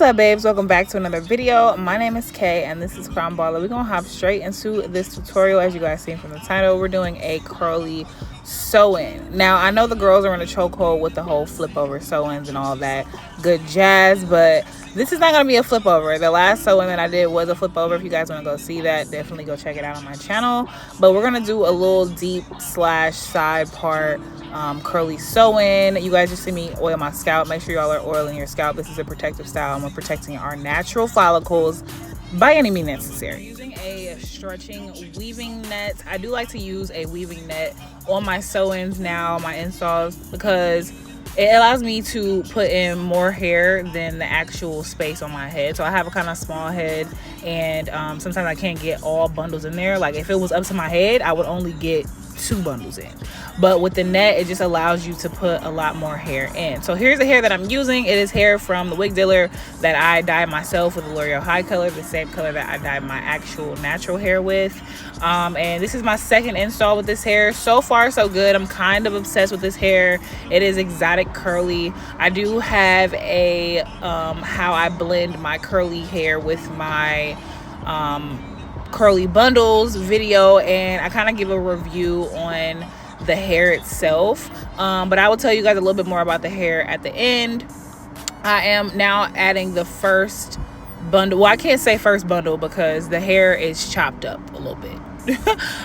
up, babes? Welcome back to another video. My name is Kay and this is Crown Baller. We're gonna hop straight into this tutorial. As you guys seen from the title, we're doing a curly sew-in. Now I know the girls are in a chokehold with the whole flip over sew-ins and all that good jazz, but this is not going to be a flip over. The last sew-in that I did was a flip over. If you guys want to go see that, definitely go check it out on my channel. But we're going to do a little deep slash side part curly sew-in. You guys just see me oil my scalp. Make sure y'all are oiling your scalp. This is a protective style and we're protecting our natural follicles by any means necessary. I'm using a stretching weaving net. I do like to use a weaving net on my sew-ins now, my installs, because it allows me to put in more hair than the actual space on my head. So I have a kind of small head, and sometimes I can't get all bundles in there. Like if it was up to my head, I would only get 2 bundles in, but with the net it just allows you to put a lot more hair in. So here's the hair that I'm using. It is hair from the wig dealer that I dyed myself with the L'Oreal High color, the same color that I dyed my actual natural hair with. And this is my second install with this hair. So far so good. I'm kind of obsessed with this hair. It is exotic curly. I do have a how I blend my curly hair with my curly bundles video, and I kind of give a review on the hair itself, but I will tell you guys a little bit more about the hair at the end. I am now adding the first bundle. Well, I can't say first bundle because the hair is chopped up a little bit.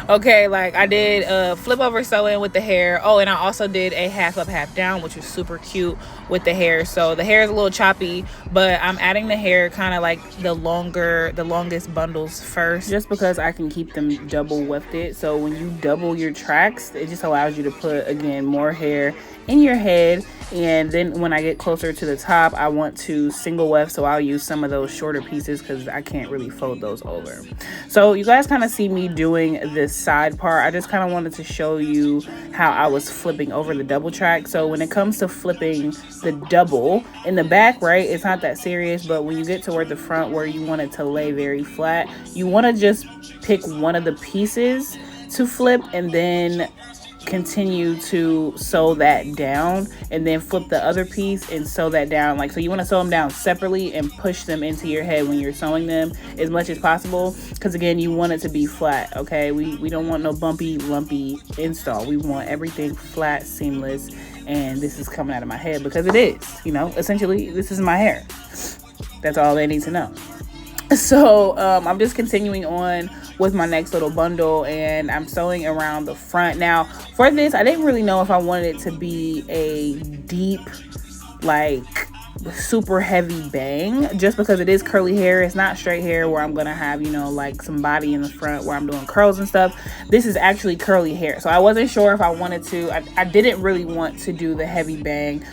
Okay, like I did a flip over sew-in with the hair. Oh, and I also did a half up half down, which was super cute with the hair. So the hair is a little choppy, but I'm adding the hair kind of like the longest bundles first, just because I can keep them double wefted. So when you double your tracks, it just allows you to put, again, more hair in your head. And then when I get closer to the top, I want to single weft, so I'll use some of those shorter pieces because I can't really fold those over. So you guys kind of see me doing this side part. I just kind of wanted to show you how I was flipping over the double track. So when it comes to flipping the double in the back, right, it's not that serious, but when you get toward the front where you want it to lay very flat, you want to just pick one of the pieces to flip and then continue to sew that down, and then flip the other piece and sew that down. Like, so you want to sew them down separately and push them into your head when you're sewing them as much as possible, because again, you want it to be flat. Okay, we don't want no bumpy lumpy install. We want everything flat, seamless, and this is coming out of my head because it is, you know, essentially this is my hair. That's all they need to know. So I'm just continuing on with my next little bundle, and I'm sewing around the front. Now for this, I didn't really know if I wanted it to be a deep, like super heavy bang, just because it is curly hair. It's not straight hair where I'm gonna have, you know, like some body in the front where I'm doing curls and stuff. This is actually curly hair, so I wasn't sure if I wanted to. I didn't really want to do the heavy bang.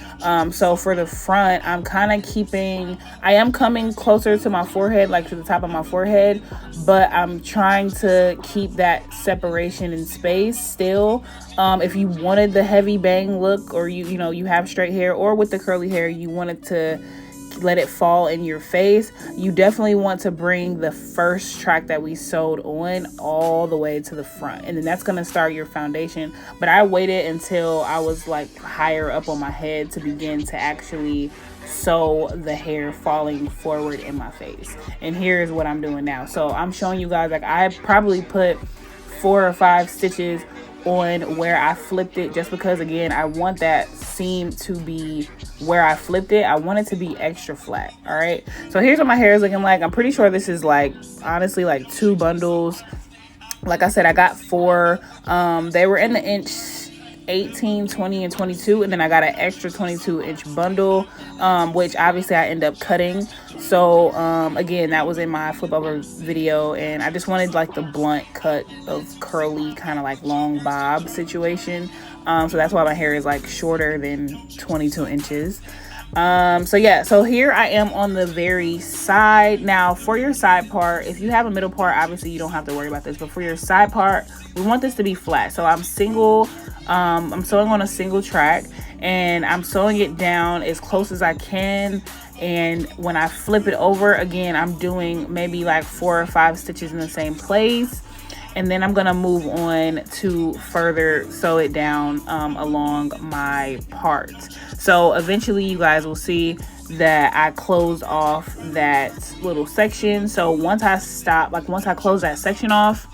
So for the front, I'm kind of keeping, I am coming closer to my forehead, like to the top of my forehead, but I'm trying to keep that separation in space still. If you wanted the heavy bang look, or you know, you have straight hair, or with the curly hair, you wanted to let it fall in your face, you definitely want to bring the first track that we sewed on all the way to the front, and then that's going to start your foundation. But I waited until I was like higher up on my head to begin to actually sew the hair falling forward in my face. And here's what I'm doing now. So I'm showing you guys, like, I probably put 4 or 5 stitches on where I flipped it, just because, again, I want that seam to be where I flipped it. I want it to be extra flat. All right, so here's what my hair is looking like. I'm pretty sure this is, like, honestly, like 2 bundles. Like I said, I got 4. They were in the inch 18, 20, and 22, and then I got an extra 22-inch bundle, which obviously I end up cutting. So again, that was in my flip over video, and I just wanted like the blunt cut of curly, kind of like long bob situation. So that's why my hair is like shorter than 22 inches. So yeah, so here I am on the very side. Now for your side part, if you have a middle part, obviously you don't have to worry about this, but for your side part, we want this to be flat. So I'm sewing on a single track, and I'm sewing it down as close as I can. And when I flip it over, again, I'm doing maybe like 4 or 5 stitches in the same place, and then I'm gonna move on to further sew it down along my part. So eventually you guys will see that I closed off that little section. So once I close that section off,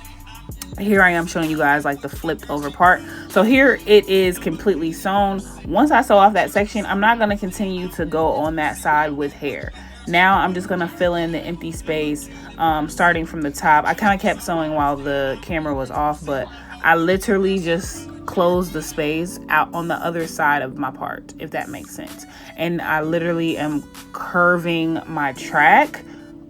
here I am showing you guys like the flipped over part. So here it is completely sewn. Once I sew off that section, I'm not going to continue to go on that side with hair. Now I'm just going to fill in the empty space, starting from the top. I kind of kept sewing while the camera was off, but I literally just closed the space out on the other side of my part, if that makes sense. And I literally am curving my track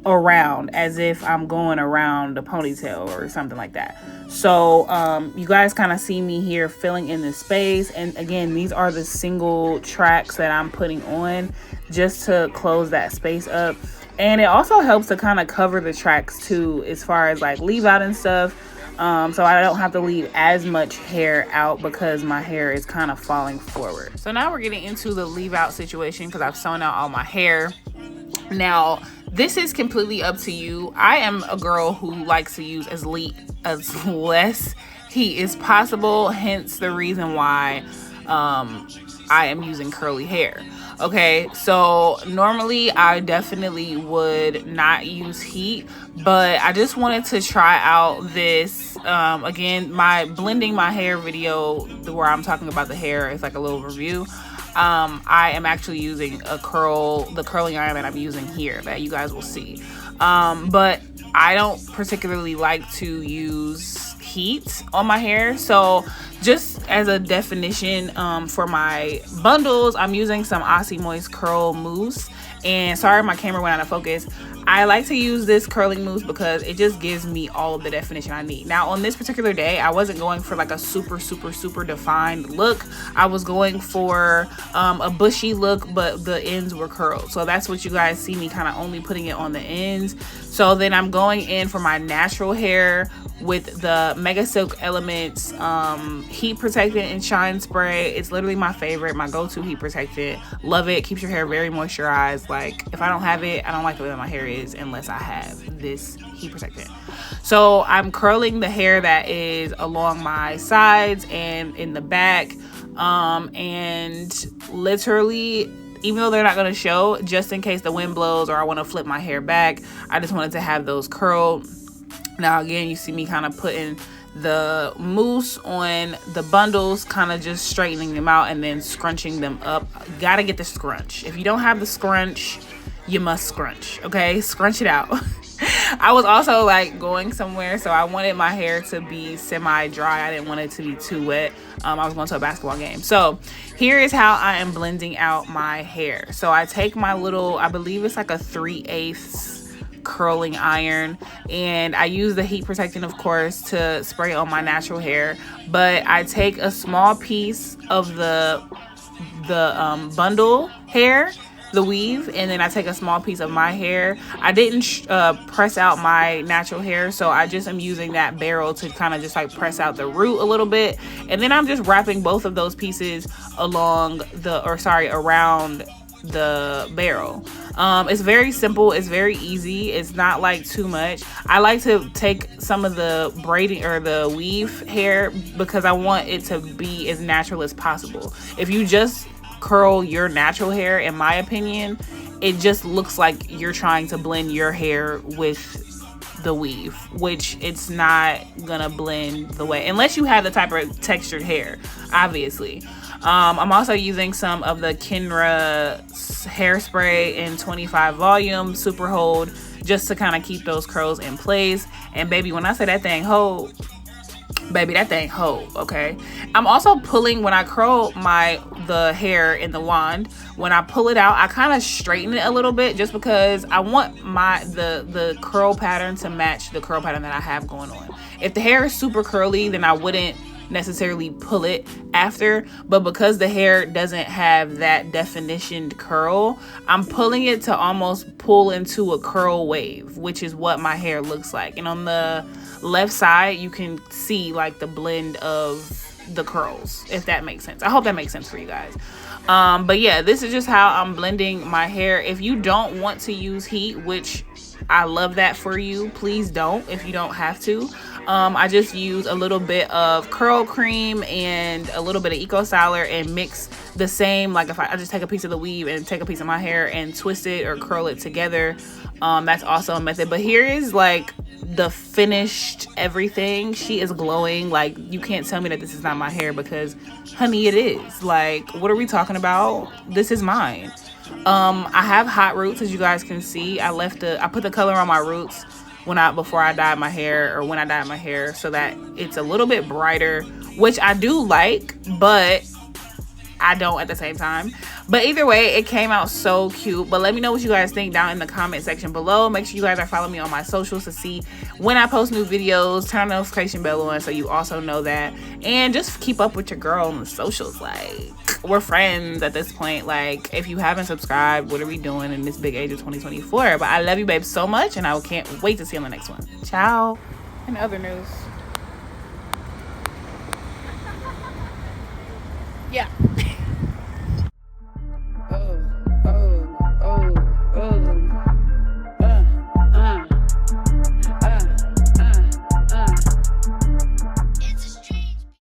around as if I'm going around a ponytail or something like that. So you guys kind of see me here filling in the space, and again, these are the single tracks that I'm putting on just to close that space up. And it also helps to kind of cover the tracks too, as far as like leave out and stuff, so I don't have to leave as much hair out because my hair is kind of falling forward. So now we're getting into the leave out situation because I've sewn out all my hair. Now this is completely up to you. I am a girl who likes to use as less heat as possible, hence the reason why I am using curly hair. Okay, so normally I definitely would not use heat, but I just wanted to try out this. Again, my blending my hair video where I'm talking about the hair is like a little review. I am actually using the curling iron that I'm using here that you guys will see. But I don't particularly like to use heat on my hair. So just as a definition, for my bundles, I'm using some Aussie Moist Curl Mousse. And sorry, my camera went out of focus. I like to use this curling mousse because it just gives me all of the definition I need. Now on this particular day, I wasn't going for like a super defined look. I was going for a bushy look, but the ends were curled. So that's what you guys see me kind of only putting it on the ends. So then I'm going in for my natural hair with the Mega Silk Elements heat protectant and shine spray. It's literally my favorite, my go-to heat protectant. Love it. Keeps your hair very moisturized. Like if I don't have it, I don't like the way that my hair is unless I have this heat protectant. So I'm curling the hair that is along my sides and in the back, and literally, even though they're not going to show, just in case the wind blows or I want to flip my hair back, I just wanted to have those curled. Now again, you see me kind of putting the mousse on the bundles, kind of just straightening them out and then scrunching them up. Gotta get the scrunch. If you don't have the scrunch, you must scrunch. Okay, scrunch it out. I was also like going somewhere, so I wanted my hair to be semi-dry. I didn't want it to be too wet. I was going to a basketball game. So here is how I am blending out my hair. So I take my little, I believe it's like a 3/8 curling iron, and I use the heat protectant, of course, to spray on my natural hair. But I take a small piece of the bundle hair, the weave, and then I take a small piece of my hair. I didn't press out my natural hair, so I just am using that barrel to kind of just like press out the root a little bit, and then I'm just wrapping both of those pieces around the barrel. It's very simple, it's very easy, it's not like too much. I like to take some of the braiding or the weave hair because I want it to be as natural as possible. If you just curl your natural hair, in my opinion, it just looks like you're trying to blend your hair with the weave, which it's not gonna blend the way, unless you have the type of textured hair, obviously. I'm also using some of the Kenra hairspray in 25 volume super hold, just to kind of keep those curls in place. And baby, when I say that thing hold, baby, that thing hold. Okay, I'm also pulling, when I curl the hair in the wand, when I pull it out, I kind of straighten it a little bit, just because I want the curl pattern to match the curl pattern that I have going on. If the hair is super curly, then I wouldn't necessarily pull it after, but because the hair doesn't have that definitioned curl, I'm pulling it to almost pull into a curl wave, which is what my hair looks like. And on the left side, you can see like the blend of the curls, if that makes sense. I hope that makes sense for you guys. But yeah, this is just how I'm blending my hair. If you don't want to use heat, which I love that for you, please don't if you don't have to. I just use a little bit of curl cream and a little bit of eco styler and mix the same, like if I just take a piece of the weave and take a piece of my hair and twist it or curl it together. That's also a method. But here is like the finished everything. She is glowing. Like, you can't tell me that this is not my hair, because honey, it is. Like, what are we talking about? This is mine. I have hot roots, as you guys can see. I put the color on my roots before I dyed my hair, or when I dyed my hair, so that it's a little bit brighter, which I do like, but I don't at the same time. But either way, it came out so cute. But let me know what you guys think down in the comment section below. Make sure you guys are following me on my socials to see when I post new videos. Turn the notification bell on so you also know that. And just keep up with your girl on the socials. Like, we're friends at this point. Like, if you haven't subscribed, what are we doing in this big age of 2024? But I love you, babes, so much, and I can't wait to see you on the next one. Ciao. In other news, yeah.